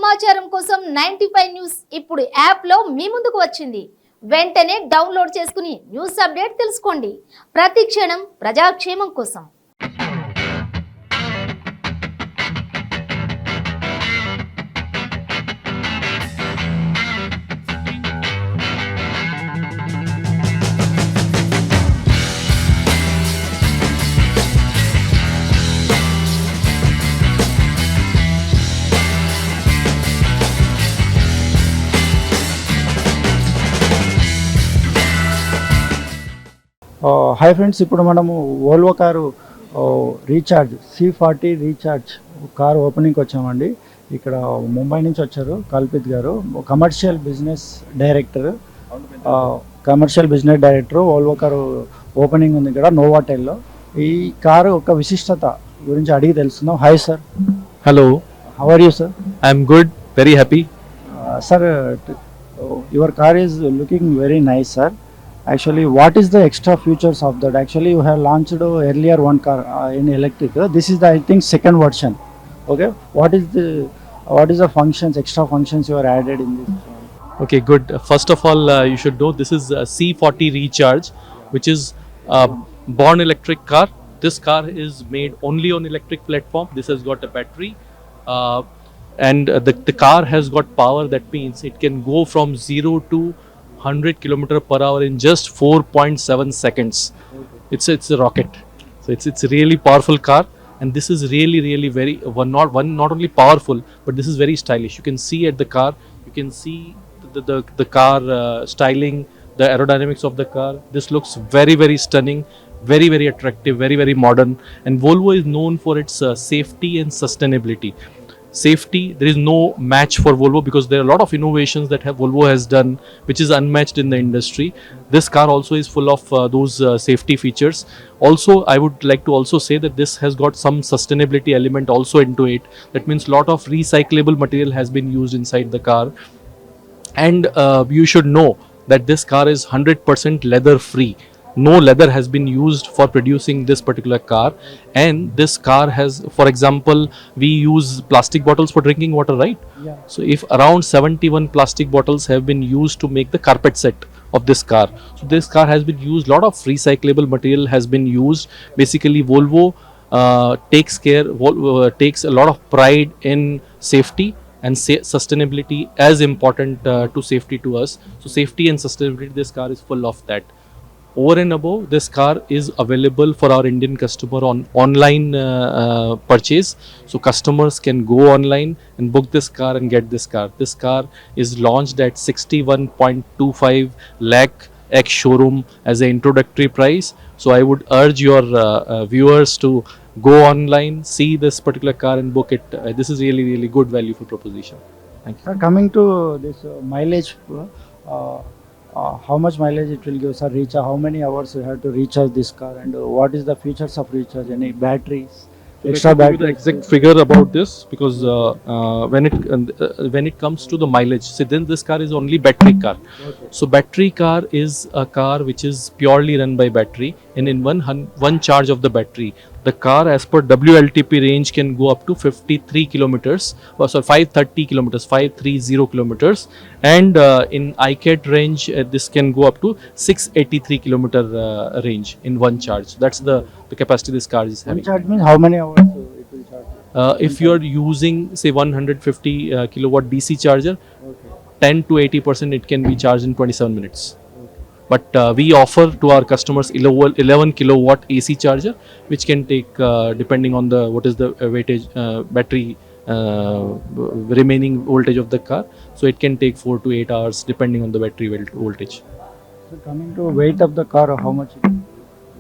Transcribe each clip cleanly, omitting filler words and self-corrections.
సమాచారం కోసం 95 న్యూస్ ఇప్పుడు యాప్లో మీ ముందుకు వచ్చింది. వెంటనే డౌన్లోడ్ చేసుకుని న్యూస్ అప్డేట్ తెలుసుకోండి. ప్రతి క్షణం ప్రజాక్షేమం కోసం. హాయ్ ఫ్రెండ్స్, ఇప్పుడు మనము Volvo car recharge C40 recharge car ఓపెనింగ్కి వచ్చామండి. ఇక్కడ ముంబై నుంచి వచ్చారు కల్పిత్ గారు, commercial business director Volvo car opening ఉంది ఇక్కడ నోవాటెల్లో. ఈ కారు ఒక విశిష్టత గురించి అడిగి తెలుస్తున్నాం. Hi sir. Hello, how are you sir? I'm good, very happy. Sir, your car is looking very nice sir. Actually, what is the extra features of that? Actually, you have launched earlier one car in electric. This is the, I think, second version. Okay, what is the functions, extra functions you are added in this? Okay, good. First of all, you should know this is a C40 Recharge, which is a born electric car. This car is made only on electric platform. This has got a battery, and the car has got power. That means it can go from 0 to 100 km/h in just 4.7 seconds. It's a rocket. So it's a really powerful car, and this is really very not only powerful, but this is very stylish. You can see at the car, you can see the car styling, the aerodynamics of the car. This looks very stunning, very attractive, very modern. And Volvo is known for its safety and sustainability. Safety, there is no match for Volvo because there are a lot of innovations that Volvo has done which is unmatched in the industry. This car also is full of those safety features. Also, I would like to also say that this has got some sustainability element also into it. That means lot of recyclable material has been used inside the car. And you should know that this car is 100% leather free. No leather has been used for producing this particular car, and this car has, for example, we use plastic bottles for drinking water, right? Yeah. So if around 71 plastic bottles have been used to make the carpet set of this car. So this car has been used, lot of recyclable material has been used. Basically Volvo takes a lot of pride in safety and sustainability as important to safety to us. So safety and sustainability, this car is full of that. Over and above, this car is available for our Indian customer on online purchase. So customers can go online and book this car and get this car. This car is launched at 61.25 lakh ex showroom as an introductory price. So I would urge your viewers to go online, see this particular car and book it. This is really good value for proposition. Thank you. Sir, coming to this mileage, how much mileage it will give, sir? Recharge, how many hours you have to recharge this car, and what is the features of recharge? Any batteries, extra Let me give you the batteries? exact figure about this because when it comes to the mileage, see, then this car is only battery car. Okay. So battery car is a car which is purely run by battery, and in one charge of the battery, the car as per WLTP range can go up to 53 kilometers, 530 kilometers, 530 kilometers, and in ICAT range this can go up to 683 kilometer range in one charge. That's the capacity this car is One having. charge means how many hours it will charge? If you are using say 150 kilowatt DC charger, Okay. 10 to 80% it can be charged in 27 minutes. But we offer to our customers 11 kilowatt AC charger, which can take depending on the what is the weightage battery remaining voltage of the car. So it can take 4 to 8 hours depending on the battery voltage. So coming to weight of the car, how much it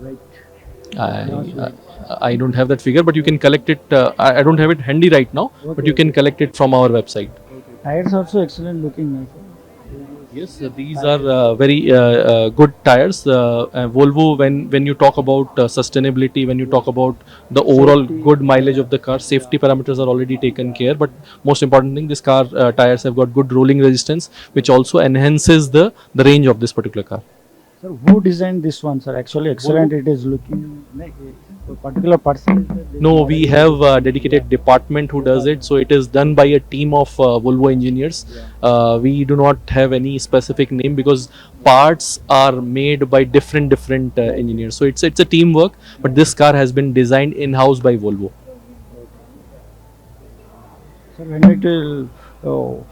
weight? I don't have that figure, but you can collect it. I don't have it handy right now, but you can collect it from our website. Okay. Tires also excellent looking, nice. Yes, these are very good tires. Volvo, when you talk about sustainability, when you talk about the overall Safety. good mileage of the car, safety parameters are already taken care. But most important thing, this car tires have got good rolling resistance, which also enhances the range of this particular car. Sir, who designed this one, sir? Actually excellent. It is looking particular person? No, we have a dedicated department who does it. So it is done by a team of Volvo engineers. We do not have any specific name because parts are made by different engineers. So it's a teamwork. But this car has been designed in house by Volvo. Sir, when it will,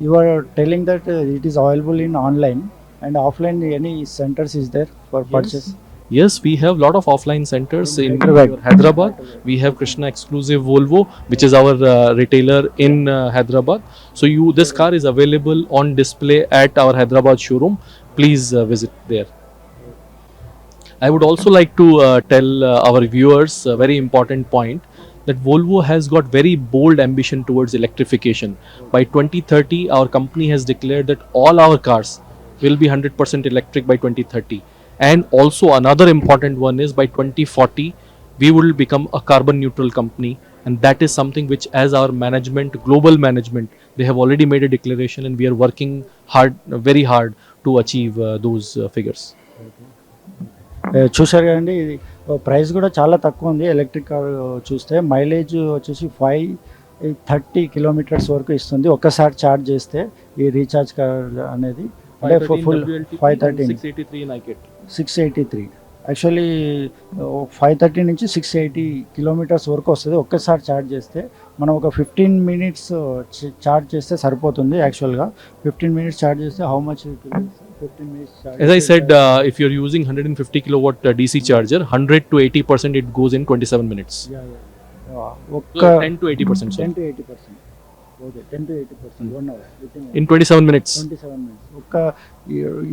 you are telling that it is available in online and offline. Any centers is there for purchase? Yes, we have lot of offline centers in Hyderabad. Hyderabad. We have Krishna Exclusive Volvo, which is our retailer in Hyderabad. So this car is available on display at our Hyderabad showroom. Please visit there. I would also like to tell our viewers a very important point that Volvo has got very bold ambition towards electrification. By 2030, our company has declared that all our cars will be 100% electric by 2030. And also another important one is by 2040, we will become a carbon neutral company. And that is something which as our management, global management, they have already made a declaration and we are working hard, very hard to achieve those figures. చూశారు కదండి, ఇది price కూడా చాలా తక్కువ ఉంది. Electric car చూస్తే mileage వచ్చేసి 530 kilometres వరకు ఇస్తుంది ఒక్కసారి ఛార్జ్ చేస్తే. ఈ రీఛార్జ్ కార్ అనేది అంటే ఫుల్ 513 683 in IKT. 683 యాక్చువల్లీ 530 నుంచి 680 కిలోమీటర్స్ వరకు వస్తుంది ఒక్కసారి ఛార్జ్ చేస్తే. మనం ఒక 15 మినిట్స్ ఛార్జ్ చేస్తే సరిపోతుంది. యాక్చువల్గా 15 మినిట్స్ ఛార్జ్ చేస్తే how much 15 minutes charge? As I said, if you're using 150 kilowatt DC charger, 100 to 80% it goes in 27 minutes. ఒక్క 10 to 80%. 10 Sorry. to 80%. Okay, 10 to 80%, 1 hour In 27 minutes. 27 minutes. ఒక్క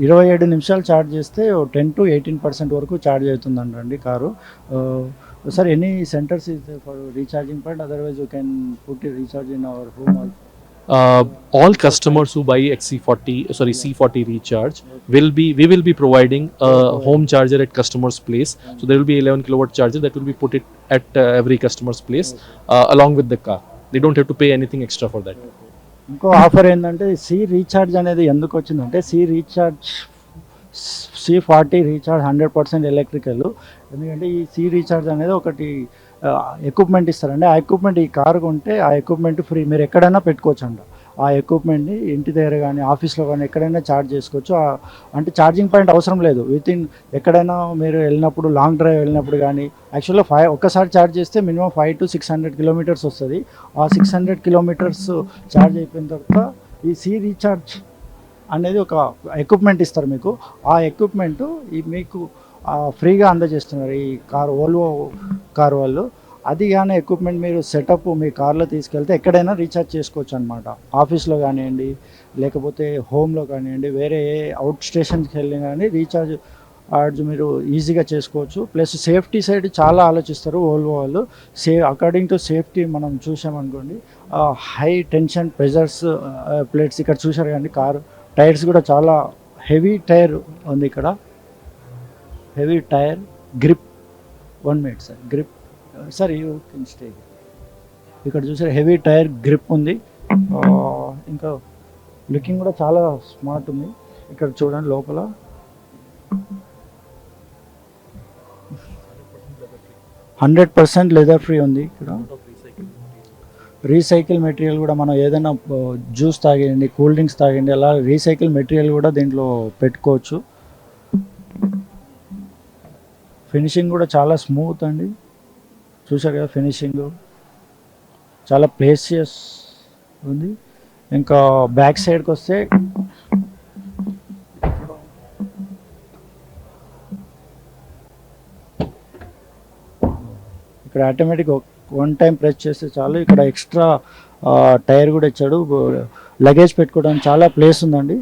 27 నిమిషాలు charge చేస్తే 10 to 18% వరకు charge అవుతుందండి car. Sir, any centres is for recharging point? Otherwise you can put recharge in our home also. All customers who buy C40 recharge we will be providing a home charger at customer's place. So there will be 11 kilowatt charger that will be put it at every customer's place along with the car. They don't have to pay anything extra for that. ఇంకో offer ఏంటంటే C recharge అనేది ఎందుకు వచ్చిందంటే C40 recharge 100% electrical. ఎందుకంటే ఈ C recharge అనేది ఒకటి equipment ఇస్తారండి. ఆ ఎక్విప్మెంట్ ఈ కారు కొంటే ఆ ఎక్విప్మెంట్ ఫ్రీ, మీరు ఎక్కడైనా పెట్టుకోవచ్చు అంట. ఆ ఎక్విప్మెంట్ని ఇంటి దగ్గర కానీ ఆఫీస్లో కానీ ఎక్కడైనా ఛార్జ్ చేసుకోవచ్చు. అంటే ఛార్జింగ్ పాయింట్ అవసరం లేదు. ఎక్కడైనా మీరు వెళ్ళినప్పుడు, లాంగ్ డ్రైవ్ వెళ్ళినప్పుడు కానీ యాక్చువల్గా ఒక్కసారి ఛార్జ్ చేస్తే మినిమం 500 to 600 కిలోమీటర్స్ వస్తుంది. ఆ 600 కిలోమీటర్స్ ఛార్జ్ అయిపోయిన తర్వాత ఈ సి రీఛార్జ్ అనేది ఒక ఎక్విప్మెంట్ ఇస్తారు మీకు. ఆ ఎక్విప్మెంట్ మీకు ఫ్రీగా అందజేస్తున్నారు ఈ ఓల్వో కార్ వాళ్ళు. అది కానీ ఎక్విప్మెంట్ మీరు సెటప్ మీ కార్లో తీసుకెళ్తే ఎక్కడైనా రీఛార్జ్ చేసుకోవచ్చు అనమాట. ఆఫీస్లో కానివ్వండి, లేకపోతే హోమ్లో కానివ్వండి, వేరే ఏ అవుట్ స్టేషన్కి వెళ్ళి కానీ రీఛార్జ్ మీరు ఈజీగా చేసుకోవచ్చు. ప్లస్ సేఫ్టీ సైడ్ చాలా ఆలోచిస్తారు ఓల్వో వాళ్ళు. అకార్డింగ్ టు సేఫ్టీ మనం చూసామనుకోండి, హై టెన్షన్ ప్రెజర్స్ ప్లేట్స్ ఇక్కడ చూసారు కానీ కారు టైర్స్ కూడా చాలా హెవీ టైర్ ఉంది ఇక్కడ. Heavy tyre grip 1 minute sir, grip sir you can stay. ఇక్కడ చూసారు హెవీ టైర్ గ్రిప్ ఉంది. ఇంకా లుకింగ్ కూడా చాలా స్మార్ట్ ఉంది. ఇక్కడ చూడండి లోపల 100% లెదర్ ఫ్రీ ఉంది. ఇక్కడ రీసైకిల్ మెటీరియల్ కూడా, మనం ఏదైనా జ్యూస్ తాగండి, కూల్ డ్రింక్స్ తాగండి, అలా రీసైకిల్ మెటీరియల్ కూడా దీంట్లో పెట్టుకోవచ్చు. ఫినిషింగ్ కూడా చాలా స్మూత్ అండి. చూసారు కదా ఫినిషింగ్ చాలా ప్లేసియస్ ఉంది. ఇంకా బ్యాక్ సైడ్కి వస్తే ఇక్కడ ఆటోమేటిక్ 1 time ప్రెస్ చేస్తే చాలు. ఇక్కడ ఎక్స్ట్రా టైర్ కూడా ఇచ్చాడు. లగేజ్ పెట్టుకోవడానికి చాలా ప్లేస్ ఉందండి.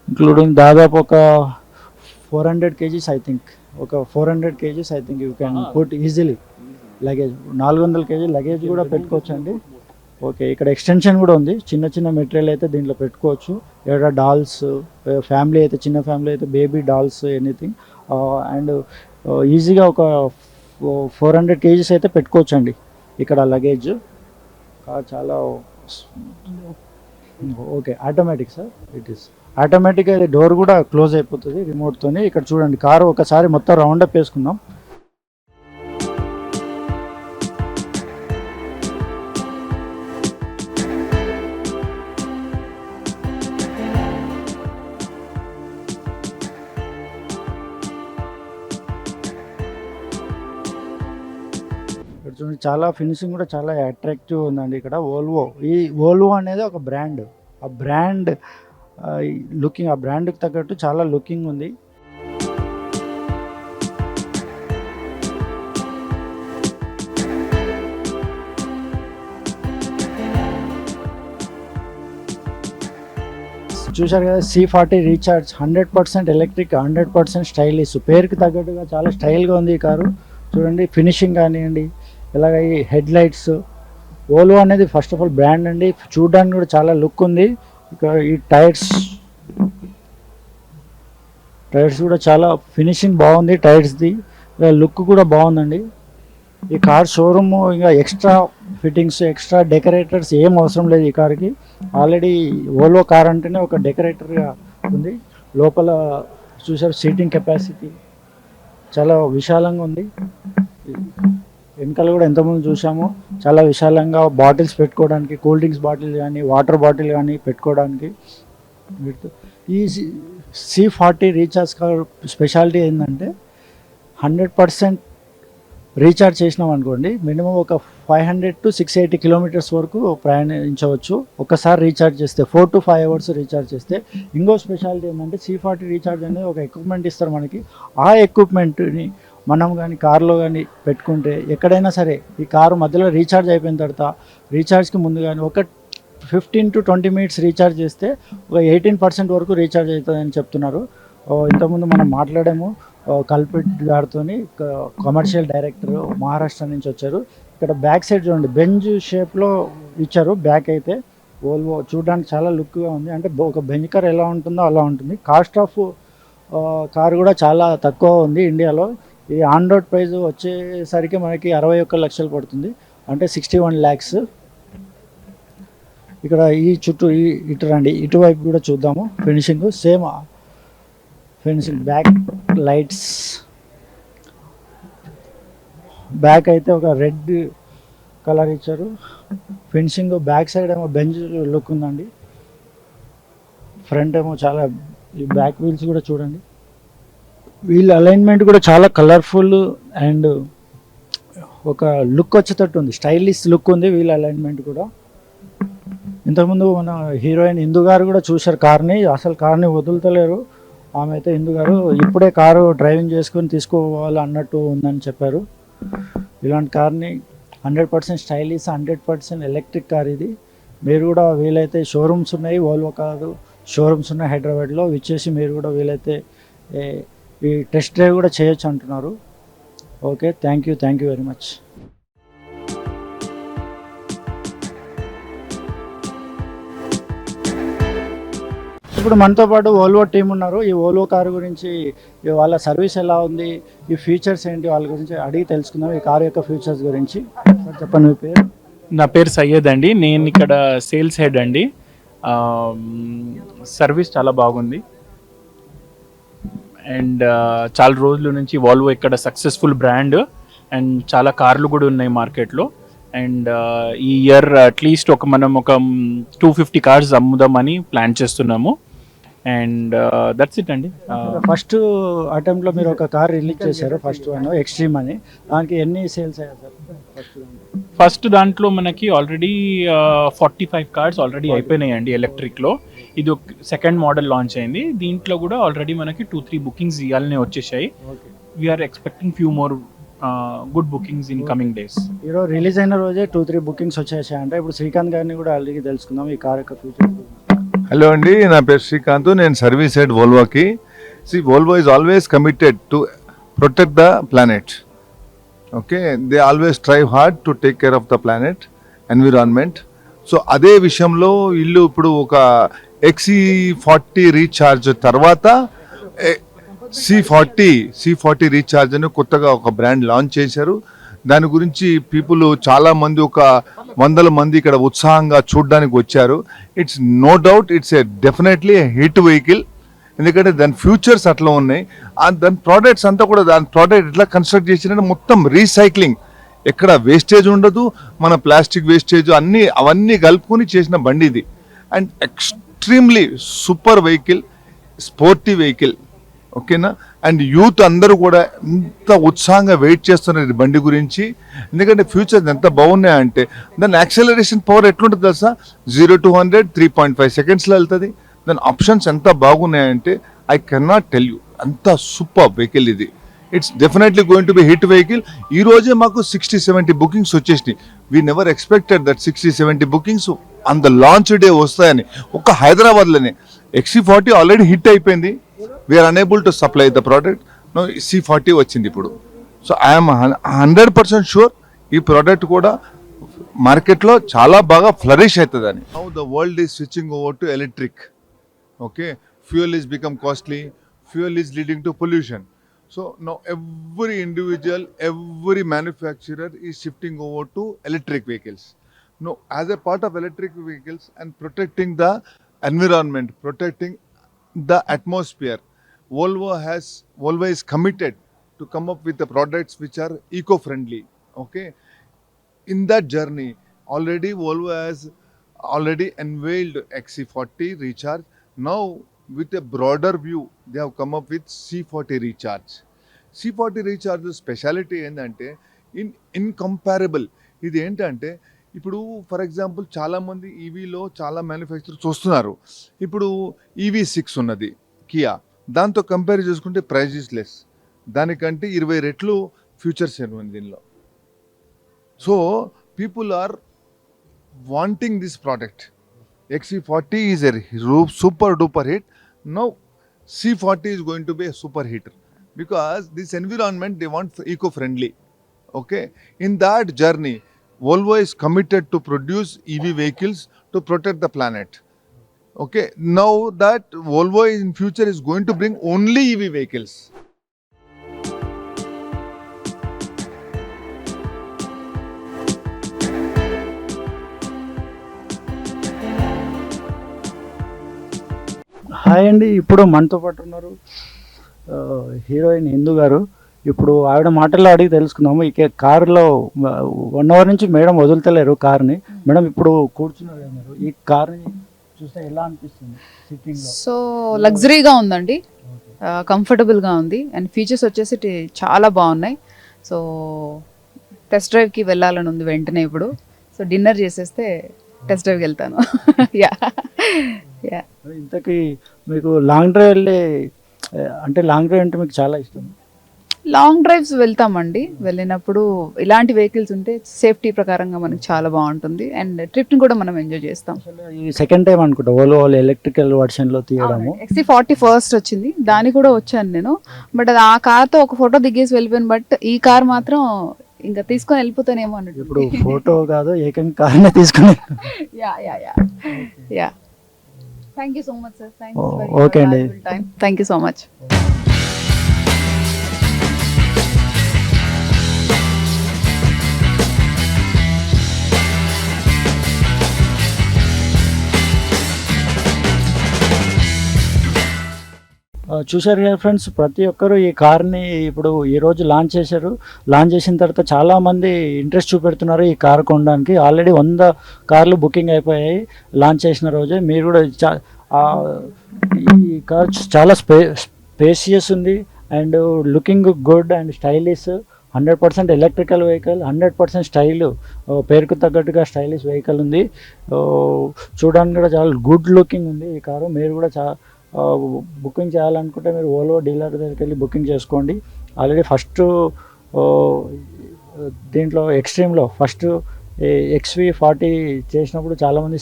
ఇంక్లూడింగ్ దాదాపు ఒక 400 kgs ఐ థింక్. ఒక 400 kgs I think you can put easily luggage. 400 kg luggage కూడా పెట్టుకోవచ్చు అండి. ఓకే, ఇక్కడ ఎక్స్టెన్షన్ కూడా ఉంది. చిన్న చిన్న మెటీరియల్ అయితే దీంట్లో పెట్టుకోవచ్చు. ఏడా డాల్స్, ఫ్యామిలీ అయితే, చిన్న ఫ్యామిలీ అయితే బేబీ డాల్స్, ఎనీథింగ్. అండ్ ఈజీగా ఒక 400 kgs అయితే పెట్టుకోవచ్చు అండి ఇక్కడ లగేజ్. చాలా okay, automatic sir. It is ఆటోమేటిక్గా డోర్ కూడా క్లోజ్ అయిపోతుంది రిమోట్తోని. ఇక్కడ చూడండి కారు ఒకసారి మొత్తం రౌండప్ వేసుకుందాం. చూడండి చాలా ఫినిషింగ్ కూడా చాలా అట్రాక్టివ్ ఉందండి ఇక్కడ. వోల్వో, ఈ వోల్వో అనేది ఒక బ్రాండ్, ఆ బ్రాండ్ లుకింగ్, ఆ బ్రాండ్కి తగ్గట్టు చాలా లుకింగ్ ఉంది. చూశారు కదా, C40 రీఛార్జ్ 100% ఎలక్ట్రిక్, 100% స్టైలిష్, పేరుకి తగ్గట్టుగా చాలా స్టైల్గా ఉంది ఈ కారు. చూడండి ఫినిషింగ్ కానివ్వండి, ఇలాగ ఈ హెడ్ లైట్స్. వోల్వో అనేది ఫస్ట్ ఆఫ్ ఆల్ బ్రాండ్ అండి, చూడడానికి కూడా చాలా లుక్ ఉంది. ఇక్కడ ఈ టైర్స్ కూడా చాలా ఫినిషింగ్ బాగుంది, టైర్స్ది లుక్ కూడా బాగుందండి. ఈ కార్ షోరూమ్ ఇంకా ఎక్స్ట్రా ఫిట్టింగ్స్, ఎక్స్ట్రా డెకరేటర్స్ ఏం అవసరం లేదు ఈ కార్కి. ఆల్రెడీ వోల్వో కార్ అంటేనే ఒక డెకరేటర్గా ఉంది. లోపల చూసారు సీటింగ్ కెపాసిటీ చాలా విశాలంగా ఉంది. వెనకాల కూడా ఎంతమంది చూసామో చాలా విశాలంగా బాటిల్స్ పెట్టుకోవడానికి, కూల్ డ్రింక్స్ బాటిల్ కానీ వాటర్ బాటిల్ కానీ పెట్టుకోవడానికి. ఈ C40 రీఛార్జ్ కార్ స్పెషాలిటీ ఏంటంటే 100% రీఛార్జ్ చేసినాం అనుకోండి, మినిమం ఒక 500 to 680 కిలోమీటర్స్ వరకు ప్రయాణించవచ్చు ఒకసారి రీఛార్జ్ చేస్తే. 4 to 5 hours రీఛార్జ్ చేస్తే. ఇంకో స్పెషాలిటీ ఏంటంటే C40 రీఛార్జ్ అనేది ఒక ఎక్విప్మెంట్ ఇస్తారు మనకి. ఆ ఎక్విప్మెంట్ని మనం కానీ కార్లో కానీ పెట్టుకుంటే ఎక్కడైనా సరే ఈ కారు మధ్యలో రీఛార్జ్ అయిపోయిన తర్వాత, రీఛార్జ్కి ముందు కానీ ఒక 15 to 20 minutes రీఛార్జ్ చేస్తే ఒక 18% వరకు రీఛార్జ్ అవుతుందని చెప్తున్నారు. ఇంతకుముందు మనం మాట్లాడాము కల్పిట్ గారితో, కమర్షియల్ డైరెక్టర్, మహారాష్ట్ర నుంచి వచ్చారు. ఇక్కడ బ్యాక్ సైడ్ చూడండి బెంజ్ షేప్లో ఇచ్చారు. బ్యాక్ అయితే వోల్వో చూడడానికి చాలా లుక్గా ఉంది, అంటే ఒక బెంజ్ కార్ ఎలా ఉంటుందో అలా ఉంటుంది. కాస్ట్ ఆఫ్ కార్ కూడా చాలా తక్కువ ఉంది ఇండియాలో. ఈ ఆన్ రోడ్ ప్రైస్ వచ్చేసరికి మనకి 61 లక్షలు పడుతుంది, అంటే 61 lakhs. ఇక్కడ ఈ చుట్టూ ఇటు రండి, ఇటువైపు కూడా చూద్దాము finishing. Same finishing, back lights, back అయితే ఒక రెడ్ కలర్ ఇచ్చారు. ఫినిషింగ్ బ్యాక్ సైడ్ ఏమో బెంజ్ లుక్ ఉందండి. ఫ్రంట్ ఏమో చాలా, ఈ బ్యాక్ వీల్స్ కూడా చూడండి, వీల్ అలైన్మెంట్ కూడా చాలా కలర్ఫుల్ అండ్ ఒక లుక్ వచ్చేటట్టు ఉంది, స్టైలిష్ లుక్ ఉంది వీల్ అలైన్మెంట్ కూడా. ఇంతకుముందు మన హీరోయిన్ ఇందు గారు కూడా చూశారు కార్ని, అసలు కార్ని వదులుతలేరు. ఆమె అయితే ఇందు గారు ఇప్పుడే కారు డ్రైవింగ్ చేసుకొని తీసుకోవాలి అన్నట్టు ఉందని చెప్పారు. ఇలాంటి కార్ని 100% స్టైలిష్, 100% ఎలక్ట్రిక్ కార్ ఇది. మీరు కూడా వీలైతే షోరూమ్స్ ఉన్నాయి, వోల్వో కారు షోరూమ్స్ ఉన్నాయి హైదరాబాద్లో, విచ్చేసి మీరు కూడా వీలైతే ఈ టెస్ట్ డ్రైవ్ కూడా చేయొచ్చు అంటున్నారు. Okay, thank you very much. ఇప్పుడు మనతో పాటు వోల్వో టీం ఉన్నారు. ఈ వోల్వో కారు గురించి, వాళ్ళ సర్వీస్ ఎలా ఉంది, ఈ ఫీచర్స్ ఏంటి, వాళ్ళ గురించి అడిగి తెలుసుకుందాం. ఈ కారు యొక్క ఫీచర్స్ గురించి చెప్పండి. మీ పేరు? నా పేరు సయ్యద్ అండి, నేను ఇక్కడ సేల్స్ హెడ్ అండి. సర్వీస్ చాలా బాగుంది అండ్ చాలా రోజుల నుంచి వోల్వో ఇక్కడ సక్సెస్ఫుల్ బ్రాండ్ అండ్ చాలా కార్లు కూడా ఉన్నాయి మార్కెట్లో. అండ్ ఈ ఇయర్ అట్లీస్ట్ మనం ఒక 250 కార్స్ అమ్ముదామని ప్లాన్ చేస్తున్నాము. అండ్ దట్స్ ఇట్ అండి. ఫస్ట్ అటెంప్ట్లో మీరు ఒక కార్ రిలీజ్ చేశారు, ఫస్ట్ వన్ ఎక్స్ట్రీమ్ అని. దానికి ఎన్ని సేల్స్ అయ్యారు సార్? ఫస్ట్ దాంట్లో మనకి ఆల్రెడీ 45 కార్స్ ఆల్రెడీ అయిపోయినాయండి ఎలక్ట్రిక్లో. ఇది ఒక సెకండ్ మోడల్ లాంచ్ అయింది. దీంట్లో కూడా ఆల్రెడీ మనకి 2-3 బుకింగ్స్ ఇవ్వాలనే వచ్చేసాయి. We're expecting few more good bookings in coming days. ఈరోజు రిలీజ్ అయిన రోజే 2-3 బుకింగ్స్ వచ్చేసాయి అంటే. ఇప్పుడు శ్రీకాంత్ గారిని కూడా అడిగి తెలుసుకుందాం ఈ కార్ యొక్క ఫ్యూచర్. హలో అండి, నా పేరు శ్రీకాంత్, నేను సర్వీస్ హెడ్ వోల్వోకి. Volvo is always committed to protect the planet. Okay, they always strive hard to take care of the planet, environment. So అదే విషయంలో వీళ్ళు ఇప్పుడు ఒక XC40 రీఛార్జ్ తర్వాత C40 రీఛార్జ్ అని కొత్తగా ఒక బ్రాండ్ లాంచ్ చేశారు. దాని గురించి పీపుల్ చాలా మంది, ఒక 100 మంది ఇక్కడ ఉత్సాహంగా చూడడానికి వచ్చారు. It's no doubt, it's definitely hit vehicle. ఎందుకంటే దాని ఫ్యూచర్స్ అట్లా ఉన్నాయి. దాని ప్రోడక్ట్స్ అంతా కూడా, దాని ప్రోడక్ట్ ఎట్లా కన్స్ట్రక్ట్ చేసినంటే మొత్తం రీసైక్లింగ్, ఎక్కడ వేస్టేజ్ ఉండదు. మన ప్లాస్టిక్ వేస్టేజ్ అవన్నీ కలుపుకొని చేసిన బండి ఇది. And extremely super vehicle, sporty vehicle. ఓకేనా. అండ్ యూత్ అందరూ కూడా ఎంత ఉత్సాహంగా వెయిట్ చేస్తున్నారు ఈ బండి గురించి, ఎందుకంటే ఫ్యూచర్స్ ఎంత బాగున్నాయంటే దాని యాక్సలరేషన్ పవర్ ఎట్లుంటుంది తెలుసా, 0 to 100 3.5 సెకండ్స్లో వెళ్తుంది. దాని ఆప్షన్స్ ఎంత బాగున్నాయంటే ఐ కెనాట్ టెల్ యూ, అంత సూపర్ వెహికల్ ఇది. It's definitely going to be hit vehicle. ఈ రోజే మాకు 60-70 బుకింగ్స్ వచ్చేసినాయి. We never expected that 60-70 bookings on the launch day వస్తాయని. ఒక్క హైదరాబాద్లోనే XC40 ఆల్రెడీ హిట్ అయిపోయింది. We're unable to supply the product. No C40 వచ్చింది ఇప్పుడు. సో ఐఎమ్ 100% షూర్ ఈ ప్రోడక్ట్ కూడా మార్కెట్లో చాలా బాగా ఫ్లరిష్ అవుతుందని. Now the world is switching over to electric. Okay, fuel is become costly, fuel is leading to pollution. So now every individual, every manufacturer is shifting over to electric vehicles. Now, as a part of electric vehicles and protecting the environment, protecting the atmosphere, Volvo is committed to come up with the products which are eco-friendly. Okay, in that journey, already Volvo has already unveiled XC40 Recharge. Now, with a broader view, they have come up with C40 Recharge. C40 Recharge speciality ఏంటంటే incomparable. ఇది ఏంటంటే ఇప్పుడు for example చాలామంది ఈవీలో చాలా manufacture చూస్తున్నారు. ఇప్పుడు EV6 ఉన్నది Kia, దాంతో కంపేర్ చేసుకుంటే ప్రైస్ ఇస్ లెస్, దానికంటే 20 రెట్లు ఫ్యూచర్స్ ఉంది దీనిలో. So people are wanting this product. XC40 is a super duper hit. Now C40 is going to be a super hitter because this environment they want eco-friendly. Okay, in that journey Volvo is committed to produce EV vehicles to protect the planet. Okay, now that Volvo in future is going to bring only EV vehicles. Hi అండి, ఇప్పుడు మనతో పాటు ఉన్నారు heroine Hindu గారు. ఇప్పుడు ఆవిడ మాటల్లో అడిగి తెలుసుకుందాము. ఇక కారులో 1 hour నుంచి మేడం వదులుతలేరు కార్ని. మేడం ఇప్పుడు కూర్చున్నారు కదా మీరు, ఈ కార్ని చూస్తే ఎలా అనిపిస్తుంది సిట్టింగ్లో? సో లగ్జరీగా ఉందండి, కంఫర్టబుల్గా ఉంది, అండ్ ఫీచర్స్ వచ్చేసి చాలా బాగున్నాయి. సో టెస్ట్ డ్రైవ్కి వెళ్ళాలని ఉంది వెంటనే ఇప్పుడు. సో డిన్నర్ చేసేస్తే టెస్ట్ డ్రైవ్కి వెళ్తాను. Yeah yeah. ఇంతకీ మీకు లాంగ్ డ్రైవ్ అంటే లాంగ్ డ్రైవ్ అంటే మీకు చాలా ఇష్టం? లాంగ్ డ్రైవ్స్ వెళ్తామండి. వెళ్ళినప్పుడు ఇలాంటి వెహికల్స్ ఉంటే సేఫ్టీ ప్రకారంగా మనకి చాలా బాగుంటుంది, అండ్ ట్రిప్ని కూడా మనం ఎంజాయ్ చేస్తాం. ఈ సెకండ్ టైం అనుకుంటా Volvo ఎలక్ట్రికల్ వర్షన్లో తీయడము. XC40 ఫస్ట్ వచ్చింది, దాని కూడా వచ్చాను నేను. బట్ అది ఆ కార్తో ఒక ఫోటో దిగేసి వెళ్ళిపోయాను. బట్ ఈ కార్ మాత్రం ఇంకా తీసుకొని వెళ్ళిపోతానేమో అన్నట్టు. ఇప్పుడు ఫోటో కాదు, ఏకంగా కార్నే తీసుకుని. Yeah yeah yeah yeah. Thank you so much sir. Okay అండి, థ్యాంక్ యూ సో మచ్. చూశారు కదా ఫ్రెండ్స్, ప్రతి ఒక్కరు ఈ కార్ని ఇప్పుడు ఈరోజు లాంచ్ చేశారు. లాంచ్ చేసిన తర్వాత చాలామంది ఇంట్రెస్ట్ చూపెడుతున్నారు ఈ కార్ కొనడానికి. ఆల్రెడీ 100 కార్లు బుకింగ్ అయిపోయాయి లాంచ్ చేసిన రోజే. మీరు కూడా ఈ కార్ చాలా స్పేసియస్ ఉంది and looking good and stylish. 100% electrical vehicle, 100% style, పేరుకు తగ్గట్టుగా స్టైలిష్ వెహికల్ ఉంది. చూడడానికి కూడా చాలా గుడ్ లుకింగ్ ఉంది ఈ కారు. మీరు కూడా బుకింగ్ చేయాలనుకుంటే మీరు Volvo డీలర్ దగ్గరికి వెళ్ళి బుకింగ్ చేసుకోండి. ఆల్రెడీ ఫస్ట్ దీంట్లో ఎక్స్ట్రీమ్లో ఫస్ట్ XV40 చేసినప్పుడు చాలామంది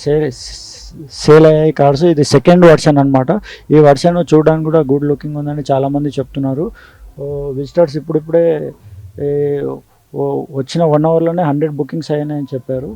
సేల్ అయ్యాయి కార్స్. ఇది సెకండ్ వర్షన్ అనమాట. ఈ వర్షన్ చూడడానికి కూడా గుడ్ లుకింగ్ ఉందని చాలామంది చెప్తున్నారు. విజిటర్స్ ఇప్పుడిప్పుడే వచ్చిన 1 hourలోనే 100 బుకింగ్స్ అయ్యాయని చెప్పారు.